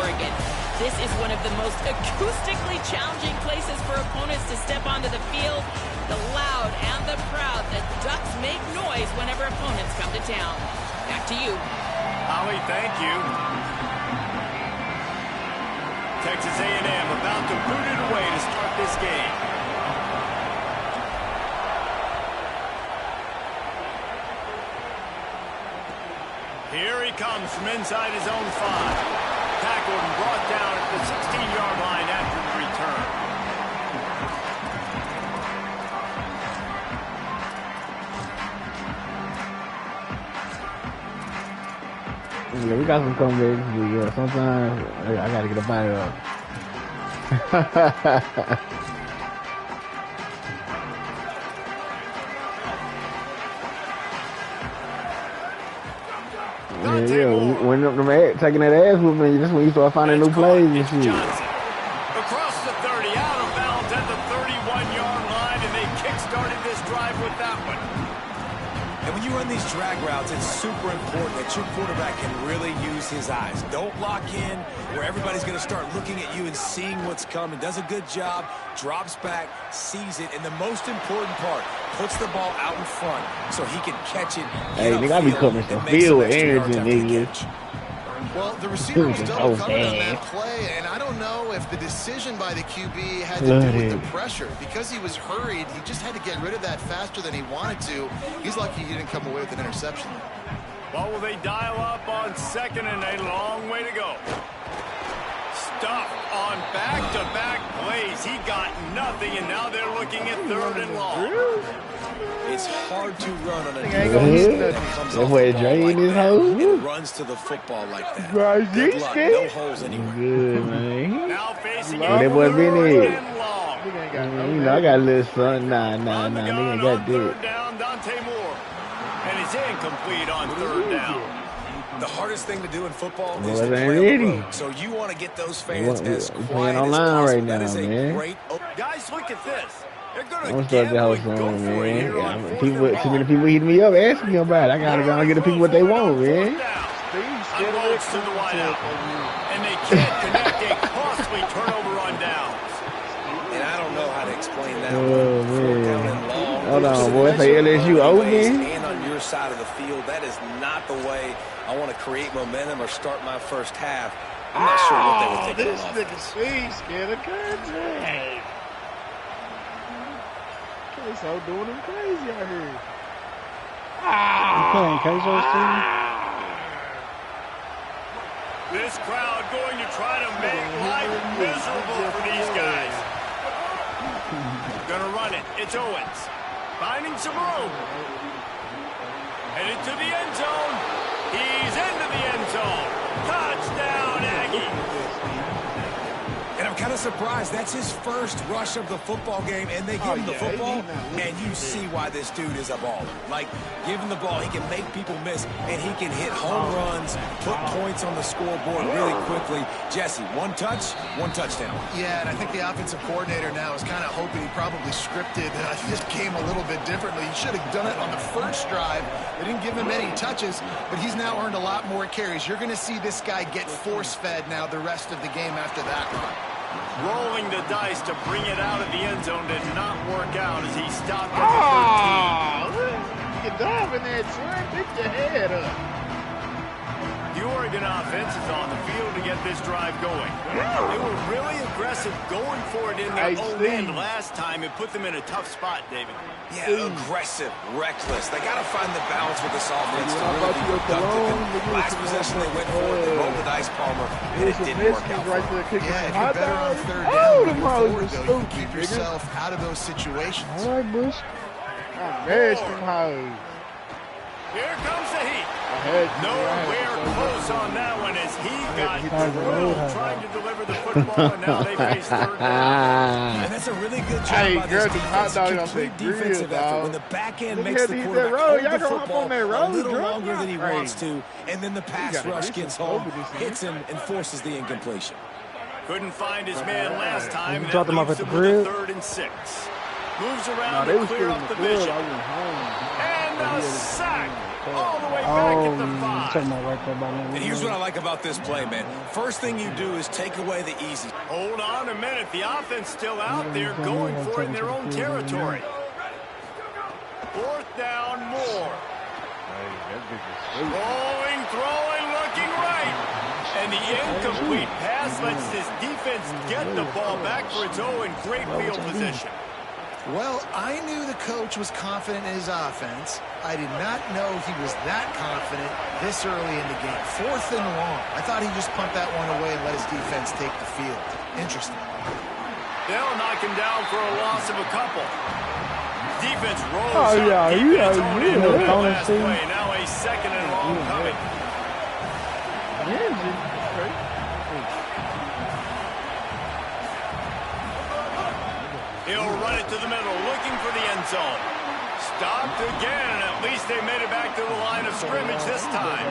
Oregon. This is one of the most acoustically challenging places for opponents to step onto the field. The loud and the proud, the Ducks make noise whenever opponents come to town. Back to you. Holly, thank you. Texas A&M about to boot it away to start this game. Here he comes from inside his own 5. Tackled and brought down at the 16-yard line after the return. Yeah, we got some comebacks. Yeah, sometimes I gotta get up out of yeah, when them taking that ass whooping, that's when you start finding new plays and shit. Across the 30, out of bounds at the 31-yard line, and they kick-started this drive with that one. And when you run these drag routes, it's super important that your quarterback can really use his eyes. Don't lock in where everybody's going to start looking at you and seeing what's coming. Does a good job, drops back, sees it, and the most important part, puts the ball out in front so he can catch it. Hey, nigga, I be coming some field with energy, nigga. Well, the receiver was double covered on that play, and I don't know if the decision by the QB had to do with the pressure. Because he was hurried, he just had to get rid of that faster than he wanted to. He's lucky he didn't come away with an interception. What will they dial up on second and a long way to go? Stuffed on back-to-back plays. He got nothing, and now they're looking at third and long. It's hard to run on a that boy drain his hose. It runs to the football like that. Good luck, no holes anywhere. Good, man. Now facing that boy been in. You know, I got a little son. Nah, nigga ain't got third down, Dante Moore. And it's incomplete on third down. The hardest thing to do in football is to play on the road. So you want to get those fans as quiet as possible. Right now, that is a man. great... Guys, look at this. They're I'm going to start the house on, man. Too many people hitting me up, asking me about it. I gotta go and get the people what they want, man. Unloads to the wideout. And they can't connect a costly turnover on downs. And I don't know how to explain that. Oh, man. Hold on, boy. It's like LSU open. And on your side of the field, that is not the way I want to create momentum or start my first half. I'm not sure what they were thinking. This nigga sweet, scared of country. So doing them crazy out here. You playing K3ltys team? This crowd going to try to make life miserable for these guys. Gonna run it. It's Owens. Finding some room. Headed to the end zone. He's into the end zone. Touchdown, Aggie. And I'm kind of surprised. That's his first rush of the football game, and they give him the football, and you see why this dude is a baller. Like, give him the ball, he can make people miss, and he can hit home runs, put points on the scoreboard really quickly. Jesse, one touch, one touchdown. Yeah, and I think the offensive coordinator now is kind of hoping he probably scripted this game a little bit differently. He should have done it on the first drive. They didn't give him any touches, but he's now earned a lot more carries. You're going to see this guy get force-fed now the rest of the game after that run. Rolling the dice to bring it out of the end zone did not work out as he stopped at the 13. You dive in that, son. Pick your head up. The Oregon offense is on the field to get this drive going. They were really aggressive going for it in their own end last time. It put them in a tough spot, David. Yeah, aggressive, reckless. They got to find the balance with this offense to really be productive. Last possession they went for it, they rolled the dice, Palmer, and it didn't work out. Yeah, if you're better on third down, moving forward, though, you keep yourself out of those situations. All right, Bush. I'm mad from hoes. Here comes the heat. Nowhere close on that one as he got drilled trying to deliver the football, and now they face third down. And that's a really good job by this defense. Complete defensive effort. When the back end makes the quarterback hold the football a little longer than he wants to, and then the pass rush gets home, hits him, and forces the incompletion. Couldn't find his man last time, and dropped him off at the with a 3rd and 6. Moves around to clear up the vision. And a sack. all the way back at the 5. And here's what I like about this play, man. First thing you do is take away the easy. Hold on a minute. The offense still out there going for it in their own territory. 4th down, Moore. Rolling, throwing, looking right. And the incomplete pass lets this defense get the ball back for its own great field position. Well, I knew the coach was confident in his offense. I did not know he was that confident this early in the game. 4th and long. I thought he just pumped that one away and let his defense take the field. Interesting. They'll knock him down for a loss of a couple. Defense rolls Oh, up. yeah, Defense yeah, on yeah, into the yeah. last play. Now a 2nd and long coming. He'll run it to the middle, looking for the end zone. Stopped again, and at least they made it back to the line of scrimmage this time.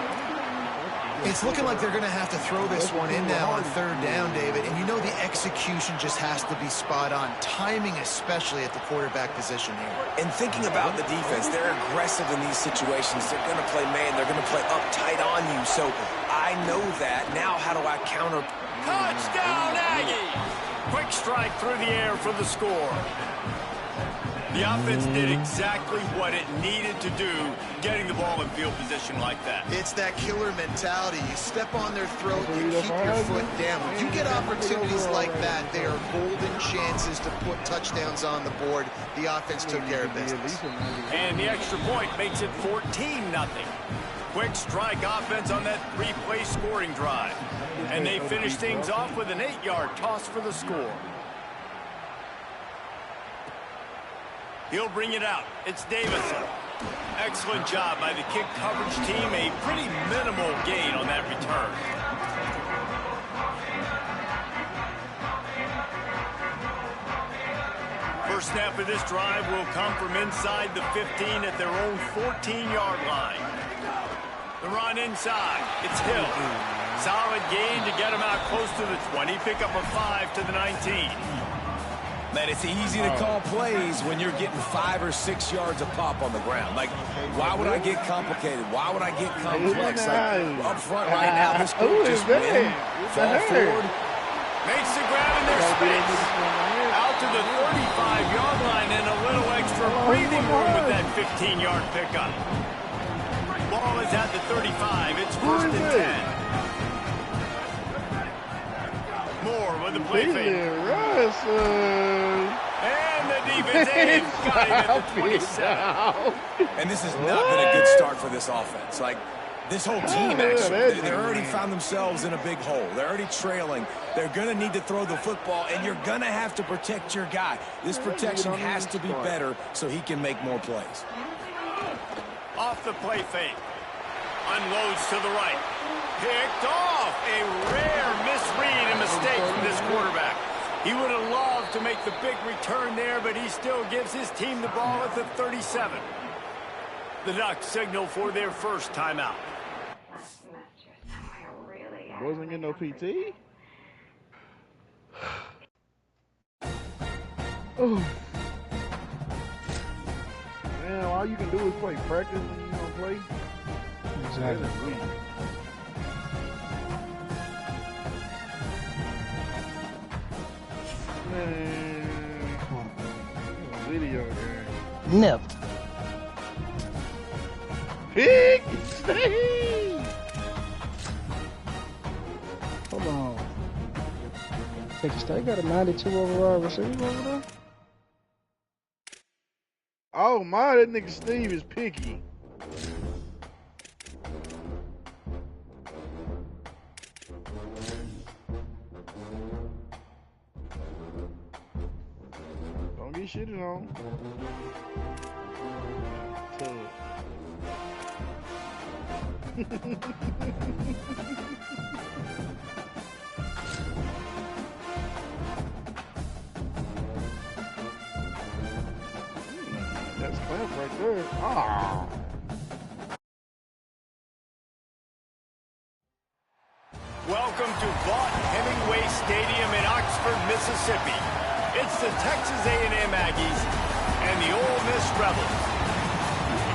It's looking like they're going to have to throw this one in now on 3rd down, David. And you know the execution just has to be spot on. Timing especially at the quarterback position here. And thinking about the defense, they're aggressive in these situations. They're going to play man. They're going to play uptight on you. So I know that. Now how do I counter? Touchdown, Aggie! Quick strike through the air for the score. The offense did exactly what it needed to do, getting the ball in field position like that. It's that killer mentality. You step on their throat, you keep your foot down. When you get opportunities like that, they are golden chances to put touchdowns on the board. The offense took care of business. And the extra point makes it 14-0. Quick strike offense on that 3-play scoring drive. And they finish things off with an 8-yard toss for the score. He'll bring it out. It's Davison. Excellent job by the kick coverage team. A pretty minimal gain on that return. First snap of this drive will come from inside the 15 at their own 14-yard line. The run inside. It's Hill. Solid gain to get him out close to the 20. Pick up a 5 to the 19. Man, it's easy to call plays when you're getting 5 or 6 yards a pop on the ground. Like, why would I get complicated? Why would I get complex? Like, up front right now, this group just win, fall forward. Makes the grab in their space. Out to the 35-yard line and a little extra breathing room with that 15-yard pickup. Ball is at the 35. It's 1st and 10. Moore with the play fake. And the defense got him at the 27. And this has not been a good start for this offense. Like, this whole team, actually, they already found themselves in a big hole. They're already trailing. They're going to need to throw the football, and you're going to have to protect your guy. This protection has to be better so he can make more plays. Off the play fake. Unloads to the right. Picked off. A rare misread and mistake from this quarterback. He would have loved to make the big return there, but he still gives his team the ball at the 37. The Ducks signal for their first timeout. Wasn't getting no PT? Oh. Man, all you can do is play practice when you don't play. Exactly. Man. Video game. Never. Big Steve! Hold on. Texas State got a 92 overall receiver over there. Oh my, that nigga Steve is picky. Don't get shitted on. That's clamp right there. Ah. Welcome to Vaught Hemingway Stadium in Oxford, Mississippi. It's the Texas A&M Aggies and the Ole Miss Rebels.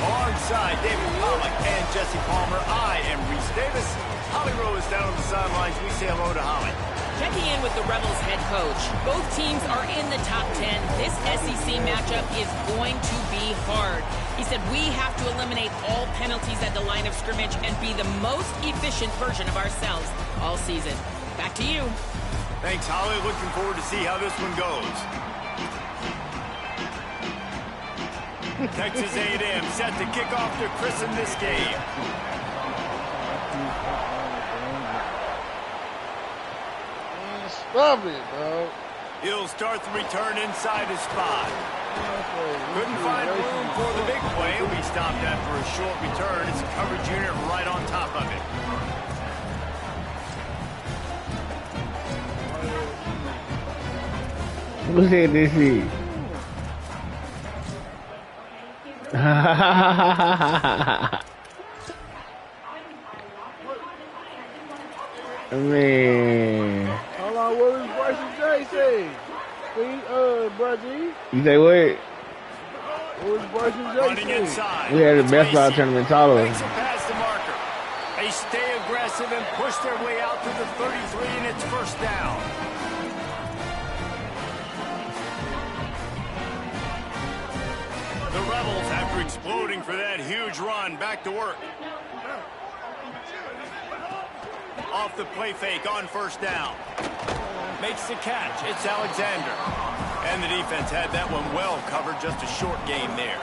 Alongside David Pollack and Jesse Palmer, I am Reese Davis. Holly Rowe is down on the sidelines. We say hello to Holly. Checking in with the Rebels head coach. Both teams are in the top 10. This SEC matchup is going to be hard. He said we have to eliminate all penalties at the line of scrimmage and be the most efficient version of ourselves all season. Back to you. Thanks, Holly. Looking forward to see how this one goes. Texas A&M set to kick off to christen this game. Stop it, dog. He'll start the return inside his spot. Couldn't find room for the big play. We stopped after a short return. It's a coverage unit right on top of it. Look at this shit. Man. Hold on, what was Bryson J say? Bryson? You say what? What was Bryson J Running say? inside. We had the best ball tournament tolerance. Makes it past the marker. They stay aggressive and push their way out to the 33, and it's first down. The Rebels, after exploding for that huge run, back to work. Off the play fake on first down. Makes the catch. It's Alexander. And the defense had that one well covered. Just a short game there.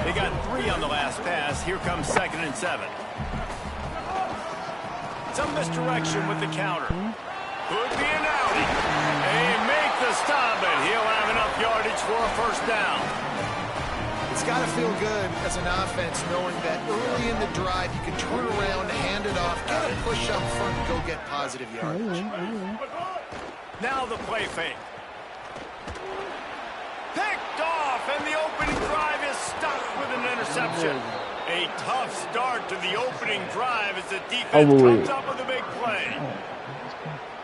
They got 3 on the last pass. Here comes 2nd and 7. Some misdirection with the counter. Could be an outing. They make the stop, and he'll have enough yardage for a first down. It's got to feel good as an offense knowing that early in the drive you can turn around, hand it off, get a push up front, and go get positive yardage. Now the play fake. Picked off, and the opening drive is stopped with an interception. A tough start to the opening drive as the defense comes up with a big play.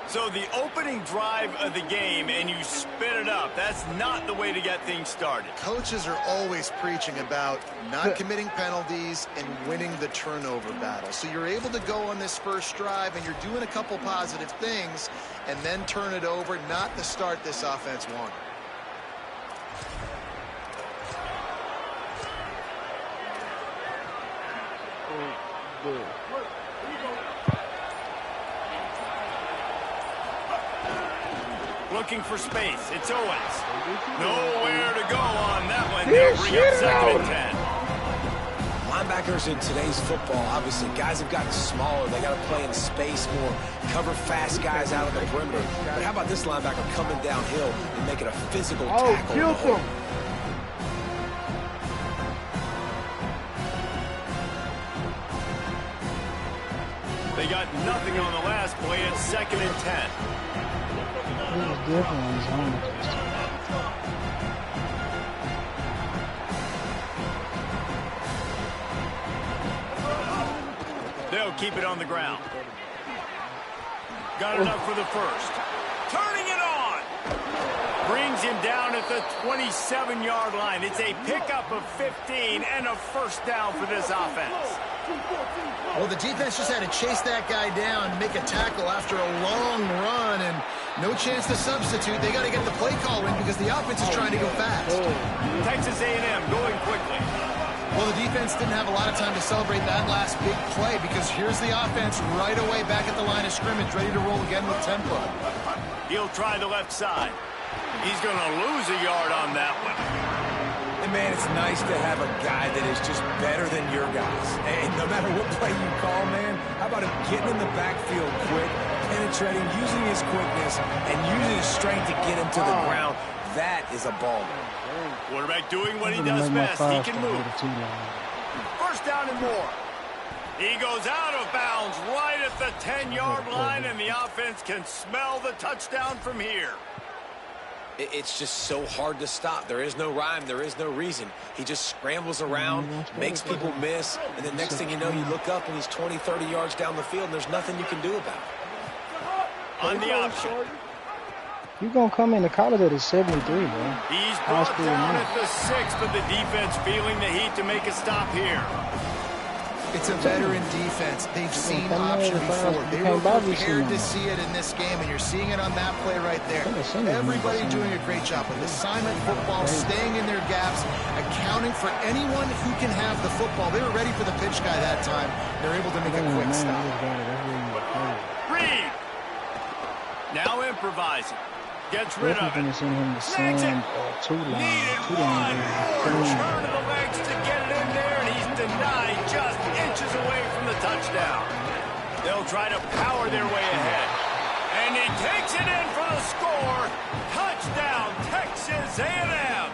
So the opening drive of the game, and you spit it up. That's not the way to get things started. Coaches are always preaching about not committing penalties and winning the turnover battle. So you're able to go on this first drive, and you're doing a couple positive things, and then turn it over, not the start this offense wanted. Looking for space. It's Owens. Nowhere to go on that one. They'll bring up 2nd and 10. Linebackers in today's football, obviously, guys have gotten smaller. They got to play in space more, cover fast guys out of the perimeter. But how about this linebacker coming downhill and making a physical tackle? Killed him. They got nothing on the last play. It's 2nd and 10. It was different on his own. They'll keep it on the ground. Got enough for the first. Turning it on. Brings him down at the 27-yard line. It's a pickup of 15 and a first down for this offense. Well, the defense just had to chase that guy down, make a tackle after a long run, and no chance to substitute. They got to get the play call in because the offense is trying to go fast. Texas A&M going quickly. Well, the defense didn't have a lot of time to celebrate that last big play because here's the offense right away back at the line of scrimmage, ready to roll again with tempo. He'll try the left side. He's going to lose a yard on that one. And, man, it's nice to have a guy that is just better than your guys. And no matter what play you call, man, how about him getting in the backfield quick, penetrating, using his quickness, and using his strength to get him to the ground. That is a baller. Quarterback doing what he does best. He can move. First down and more. He goes out of bounds right at the 10-yard line, and the offense can smell the touchdown from here. It's just so hard to stop. There is no rhyme. There is no reason. He just scrambles around, makes people miss, and the next thing you know, you look up and he's 20, 30 yards down the field, and there's nothing you can do about it. On the option. You gonna come into college at a 73, bro. He's brought down at the 6, but the defense feeling the heat to make a stop here. It's a veteran defense. They've seen option before. They were prepared to see it in this game, and you're seeing it on that play right there. Everybody doing a great job with assignment football, staying in their gaps, accounting for anyone who can have the football. They were ready for the pitch guy that time. They're able to make a quick stop. Reed. Now improvising. Gets rid of it. Snags it. Needed one more turn of the legs to get it in there, and he's denied just inches away from the touchdown. They'll try to power their way ahead. And he takes it in for the score. Touchdown, Texas A&M.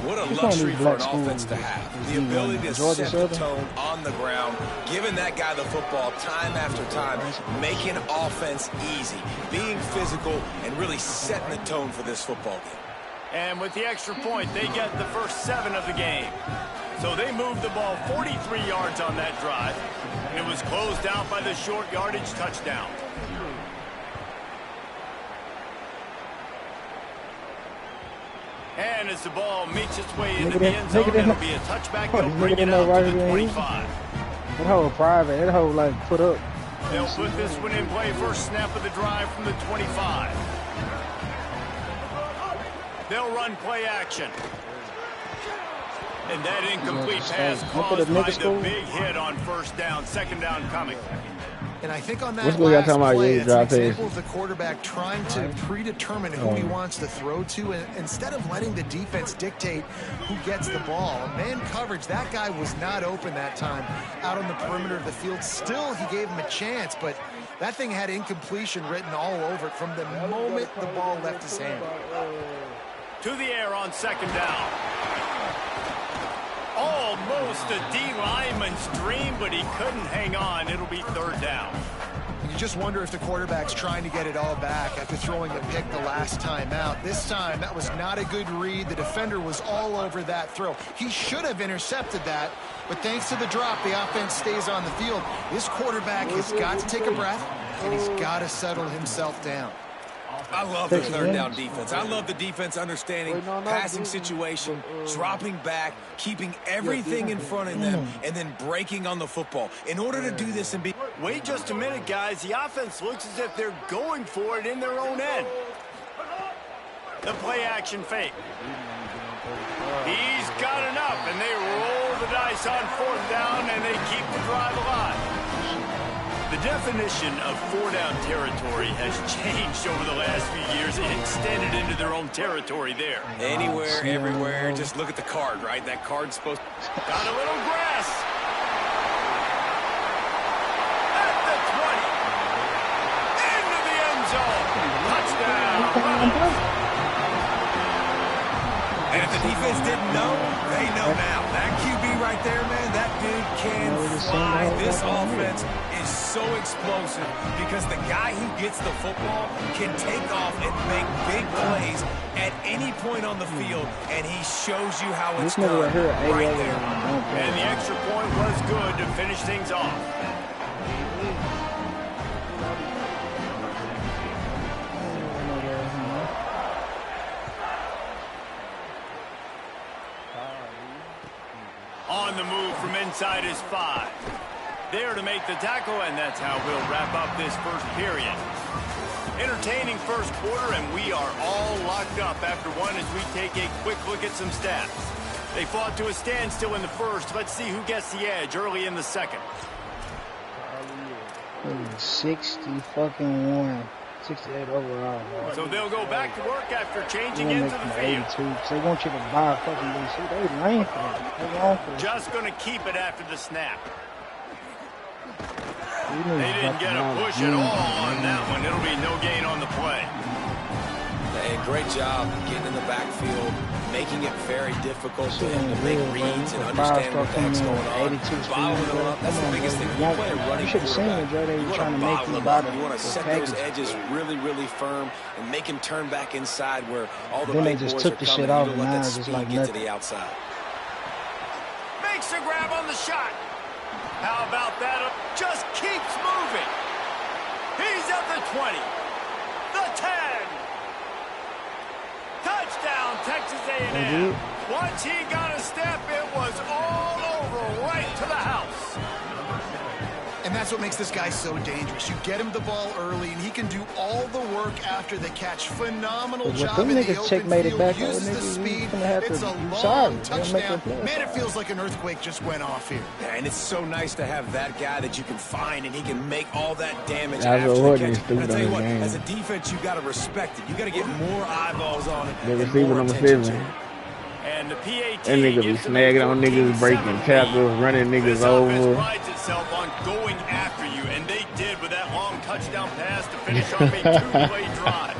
What a luxury for an offense to have. The ability to set the tone on the ground, giving that guy the football time after time, making offense easy, being physical, and really setting the tone for this football game. And with the extra point, they get the first 7 of the game. So they moved the ball 43 yards on that drive, and it was closed out by the short yardage touchdown. And as the ball makes its way into the end zone, it'll be a touchback. They'll bring it out to the 25. That whole private, that whole like put up. They'll put this one in play. First snap of the drive from the 25. They'll run play action. And that incomplete pass caused by the big hit on first down. Second down coming. And I think on that last play, it's an example of the quarterback trying to predetermine who he wants to throw to, and instead of letting the defense dictate who gets the ball. Man coverage, that guy was not open that time out on the perimeter of the field. Still, he gave him a chance, but that thing had incompletion written all over it from the moment the ball left his hand. To the air on second down. Almost a D lineman's dream, but he couldn't hang on. It'll be third down. You just wonder if the quarterback's trying to get it all back after throwing the pick the last time out. This time, that was not a good read. The defender was all over that throw. He should have intercepted that, but thanks to the drop, the offense stays on the field. This quarterback has got to take a breath, and he's got to settle himself down. I love the third down defense. I love the defense understanding passing situation, dropping back, keeping everything in front of them, and then breaking on the football. In order to do this and be... Wait just a minute, guys. The offense looks as if they're going for it in their own end. The play action fake. He's got enough, and they roll the dice on fourth down, and they keep the drive alive. The definition of four-down territory has changed over the last few years and extended into their own territory there. Anywhere, everywhere, just look at the card, right? That card's supposed to... Got a little grass. At the 20. Into the end zone. Touchdown. And if the defense didn't know, they know now. That QB right there, man, that dude can fly. This offense is so explosive because the guy who gets the football can take off and make big plays at any point on the field, and he shows you how it's done right there. And the extra point was good to finish things off. On the move from inside his 5. There to make the tackle, and that's how we'll wrap up this first period. Entertaining first quarter, and we are all locked up after one as we take a quick look at some stats. They fought to a standstill in the first. Let's see who gets the edge early in the second. 61. 68 overall. Bro. So they'll go back to work after changing into the field. 82. They want you to buy a fucking DC. They lame for it. They long for it. Just going to keep it after the snap. They didn't get a push at all on that one. It'll be no gain on the play. Hey, great job getting in the backfield, making it very difficult for him to make reads and understand what the heck's going on. Bottling them up, that's the biggest thing. When you play a running quarterback, you want to bottle them up. You want to set those edges really, really firm and make him turn back inside where all the big boys are coming. You don't let that speed get to the outside. Makes a grab on the shot. How about that? Just keeps moving. He's at the 20. The 10. Texas A&M. Once he got a step, it was all over, right to the house. And that's what makes this guy so dangerous. You get him the ball early, and he can do all the work after the catch. Phenomenal job in the open field. Uses the speed. It's a long touchdown. Man, it feels like an earthquake just went off here. Yeah, and it's so nice to have that guy that you can find, and he can make all that damage after the catch. And I tell you what, as a defense, you got to respect it. You got to get more eyeballs on it. The receiver number 7. And the PAT that nigga be snagging on niggas, breaking tackles, running niggas over. Prides itself on going after you, and they did with that long touchdown pass to finish off a 2-play drive.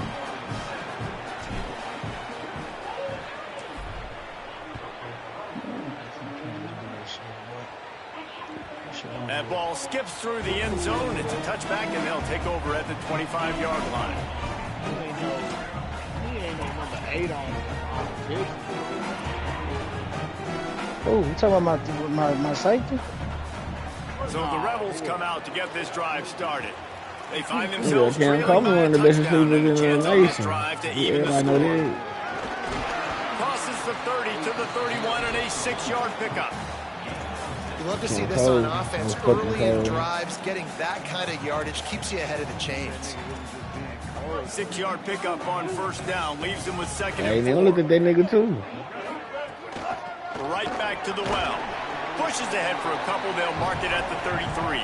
That ball skips through the end zone. It's a touchback, and they'll take over at the 25-yard line. He ain't no number 8 on it. Oh, you talking about my safety? So the Rebels come out to get this drive started. They find themselves Cam Coleman, one of the best receivers in the nation. Everybody know that. Crosses the 30 to the 31 and a 6-yard pickup. You love to see this on offense. Early in drives, getting that kind of yardage keeps you ahead of the chains. 6-yard pickup on first down. Leaves them with second and 4. Hey, they don't look at that nigga, too. Right back to the well. Pushes ahead for a couple. They'll mark it at the 33.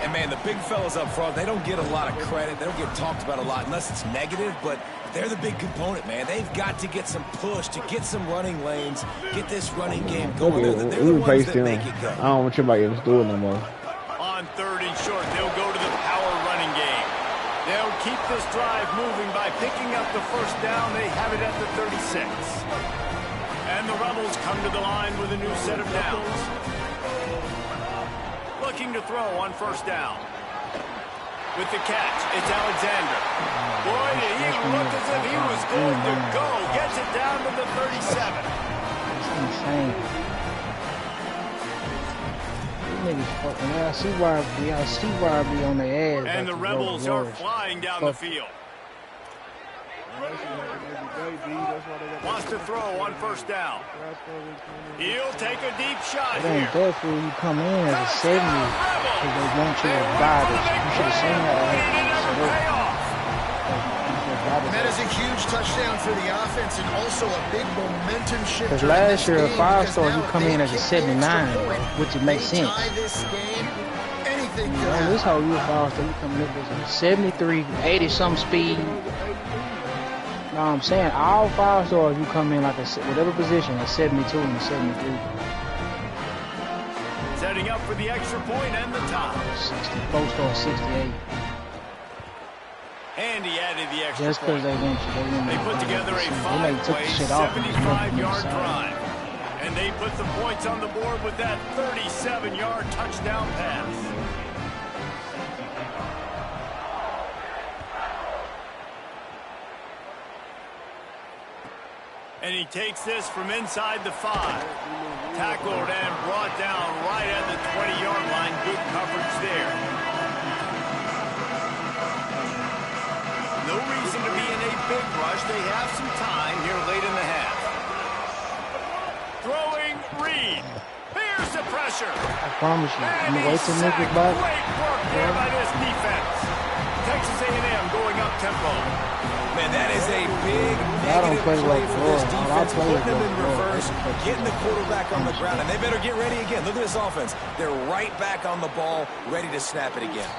And, man, the big fellas up front, they don't get a lot of credit. They don't get talked about a lot unless it's negative, but they're the big component, man. They've got to get some push, to get some running lanes, get this running game going. They're the ones that make it go. I don't want somebody else doing no more. On 3rd and short, they'll go to the power running game. They'll keep this drive moving by picking up the first down. They have it at the 36. And the Rebels come to the line with a new set of downs. Looking to throw on first down. With the catch, it's Alexander. Boy, he looked as if he was going to go. Gets it down to the 37. That's insane. These niggas fucking. I see why I be on their ass. And the Rebels are flying down the field. Wants to throw on first down. He'll take a deep shot here. It ain't that fool. You come in as a 70 because they want you to buy this. You should have seen that. And that is a huge touchdown for the offense and also a big momentum shift. Because last year, a 5-star, you come in as a 79, which it makes sense. This how you a 5-star, you come in as a 73, 80-something speed. No, I'm saying all 5-stars, you come in like a whatever position, a 72 and a 73. Setting up for the extra point and the top. 4-star 68. And he added the extra just because they put together a 5-play, 75-yard drive. And they put the points on the board with that 37-yard touchdown pass. And he takes this from inside the 5. Tackled and brought down right at the 20-yard line. Good coverage there. No reason to be in a big rush. They have some time here late in the half. Throwing Reed. Here's the pressure. I promise you. I'm going to wait till niggas back. Great work there by this defense. Texas A&M going up tempo. Man, that is a big negative play for this defense. Putting them in reverse, getting the quarterback on the ground, and they better get ready again. Look at this offense. They're right back on the ball, ready to snap it again.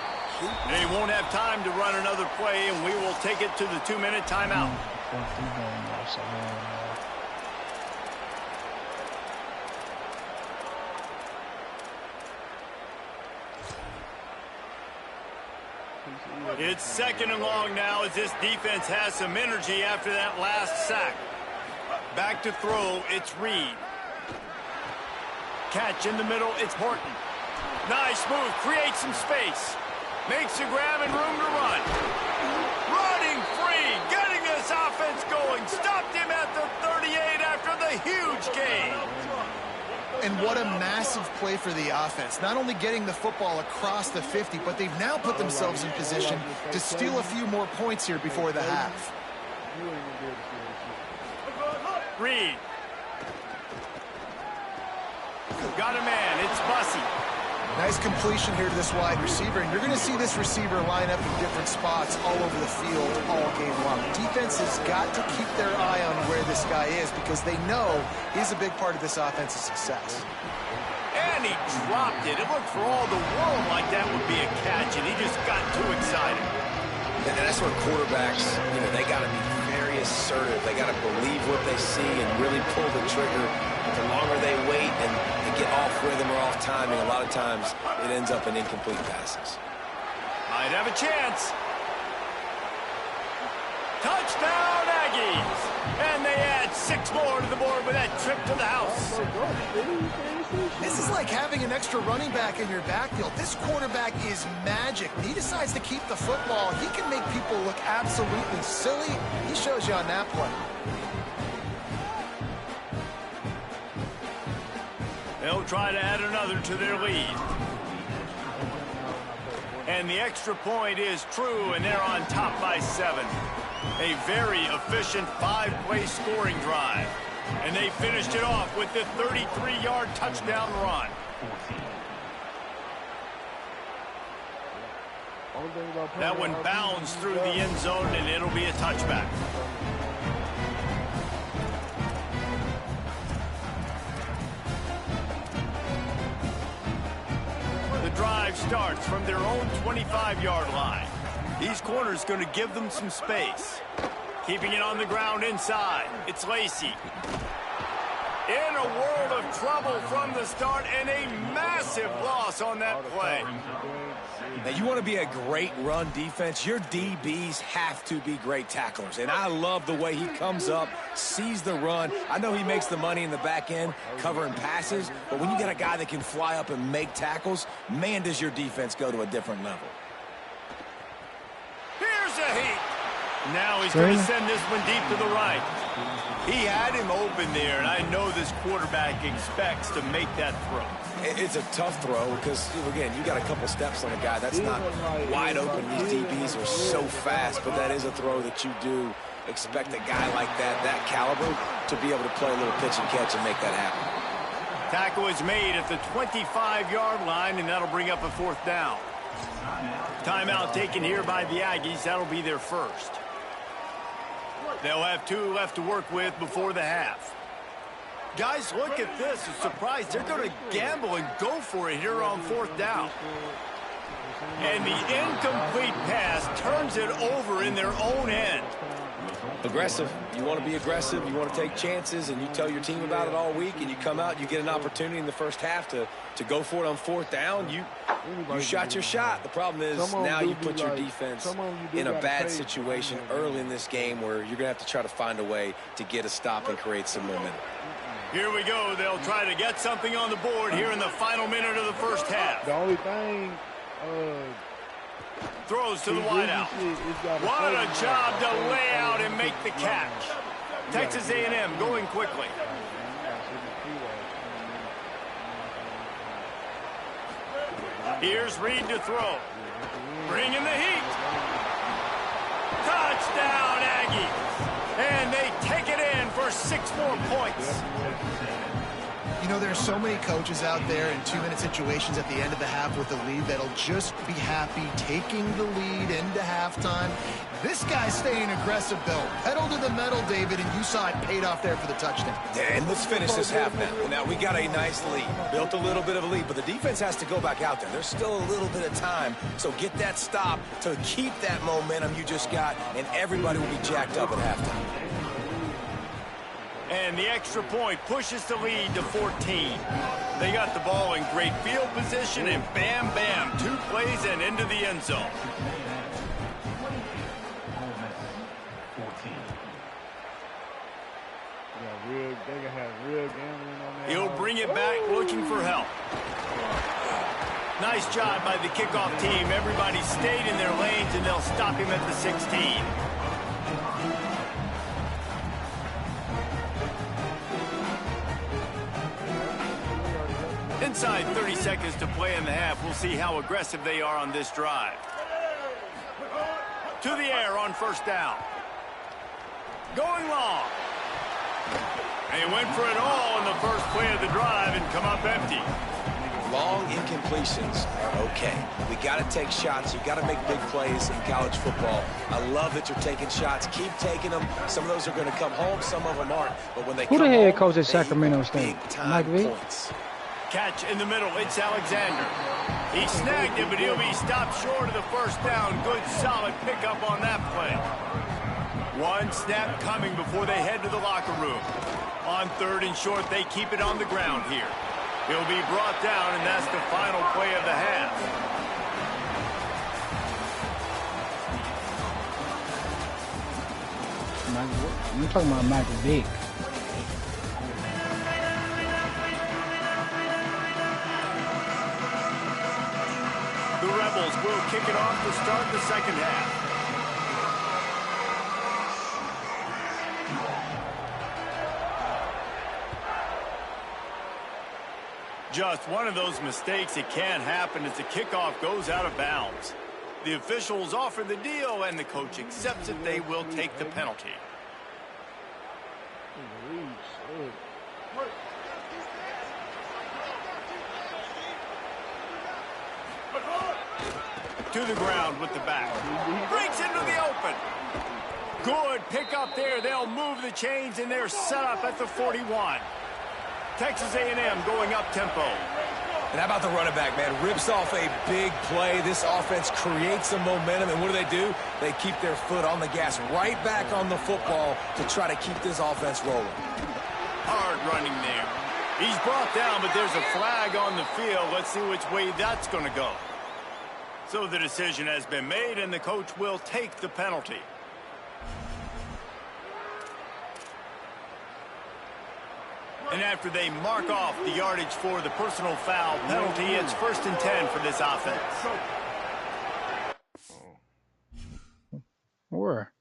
They won't have time to run another play, and we will take it to the 2-minute timeout. It's 2nd and long now as this defense has some energy after that last sack. Back to throw, it's Reed. Catch in the middle, it's Horton. Nice move, creates some space. Makes a grab and room to run. Running free, getting this offense going. Stopped him at the 38 after the huge gain. And what a massive play for the offense. Not only getting the football across the 50, but they've now put themselves in position to steal a few more points here before the half. Reed. Got a man. It's Bussey. Nice completion here to this wide receiver, and you're going to see this receiver line up in different spots all over the field all game long. Defense has got to keep their eye on where this guy is because they know he's a big part of this offense's success. And he dropped it. It looked for all the world like that would be a catch, and he just got too excited. And that's where quarterbacks, they got to be very assertive. They got to believe what they see and really pull the trigger. But the longer they wait and get off rhythm or off timing, a lot of times it ends up in incomplete passes. Might have a chance. Touchdown, Aggies! And they add 6 more to the board with that trip to the house. This is like having an extra running back in your backfield. This quarterback is magic. When he decides to keep the football, he can make people look absolutely silly. He shows you on that play. They'll try to add another to their lead. And the extra point is true, and they're on top by 7. A very efficient 5-play scoring drive. And they finished it off with the 33-yard touchdown run. That one bounds through the end zone, and it'll be a touchback. The drive starts from their own 25-yard line. These corners going to give them some space. Keeping it on the ground inside. It's Lacey. In a world of trouble from the start, and a massive loss on that play. Now, you want to be a great run defense, your DBs have to be great tacklers. And I love the way he comes up, sees the run. I know he makes the money in the back end covering passes, but when you get a guy that can fly up and make tackles, man, does your defense go to a different level. Here's a heat. Now he's going to send this one deep to the right. He had him open there, and I know this quarterback expects to make that throw. It's a tough throw because, again, you got a couple steps on a guy. That's not wide open. These DBs are so fast, but that is a throw that you do expect a guy like that caliber, to be able to play a little pitch and catch and make that happen. Tackle is made at the 25-yard line, and that'll bring up a 4th down. Timeout taken here by the Aggies. That'll be their first. They'll have 2 left to work with before the half. Guys, look at this. A surprise. They're going to gamble and go for it here on 4th down. And the incomplete pass turns it over in their own end. Aggressive. You want to be aggressive. You want to take chances, and you tell your team about it all week, and you come out, you get an opportunity in the first half to go for it on 4th down. You shot your shot. The problem is now you put your defense in a bad situation early in this game where you're going to have to try to find a way to get a stop and create some momentum. Here we go. They'll try to get something on the board here in the final minute of the first half. The only thing... Throws to the wideout. What a job to lay out and make the catch. Texas A&M going quickly. Here's Reed to throw. Bringing the heat. Touchdown, Aggies. And they take it in for 6 more points. You know, there's so many coaches out there in 2-minute situations at the end of the half with the lead that'll just be happy taking the lead into halftime. This guy's staying aggressive, though. Pedal to the metal, David, and you saw it paid off there for the touchdown. And let's finish this half now. Now, we got a nice lead. Built a little bit of a lead, but the defense has to go back out there. There's still a little bit of time, so get that stop to keep that momentum you just got, and everybody will be jacked up at halftime. And the extra point pushes the lead to 14. They got the ball in great field position, and bam, bam, 2 plays and into the end zone. He'll bring it back looking for help. Nice job by the kickoff team. Everybody stayed in their lanes, and they'll stop him at the 16. Inside 30 seconds to play in the half. We'll see how aggressive they are on this drive. To the air on 1st down. Going long. And he went for it all in the first play of the drive and come up empty. Long incompletions are okay. We got to take shots. You got to make big plays in college football. I love that you're taking shots. Keep taking them. Some of those are going to come home. Some of them aren't. But when they Who come the head home, coach at Sacramento State? Mike Vick? Points. Catch in the middle. It's Alexander. He snagged it, but he'll be stopped short of the first down. Good, solid pickup on that play. One snap coming before they head to the locker room. On 3rd and short, they keep it on the ground here. He'll be brought down, and that's the final play of the half. I'm talking about Michael Vick. The Rebels will kick it off to start the second half. Just one of those mistakes that can happen as the kickoff goes out of bounds. The officials offer the deal, and the coach accepts it. They will take the penalty. To the ground with the back. Breaks into the open. Good pickup there. They'll move the chains, and they're set up at the 41. Texas A&M going up tempo. And how about the running back, man? Rips off a big play. This offense creates some momentum, and what do? They keep their foot on the gas, right back on the football to try to keep this offense rolling. Hard running there. He's brought down, but there's a flag on the field. Let's see which way that's going to go. So the decision has been made, and the coach will take the penalty. And after they mark off the yardage for the personal foul penalty, it's 1st and 10 for this offense. Where?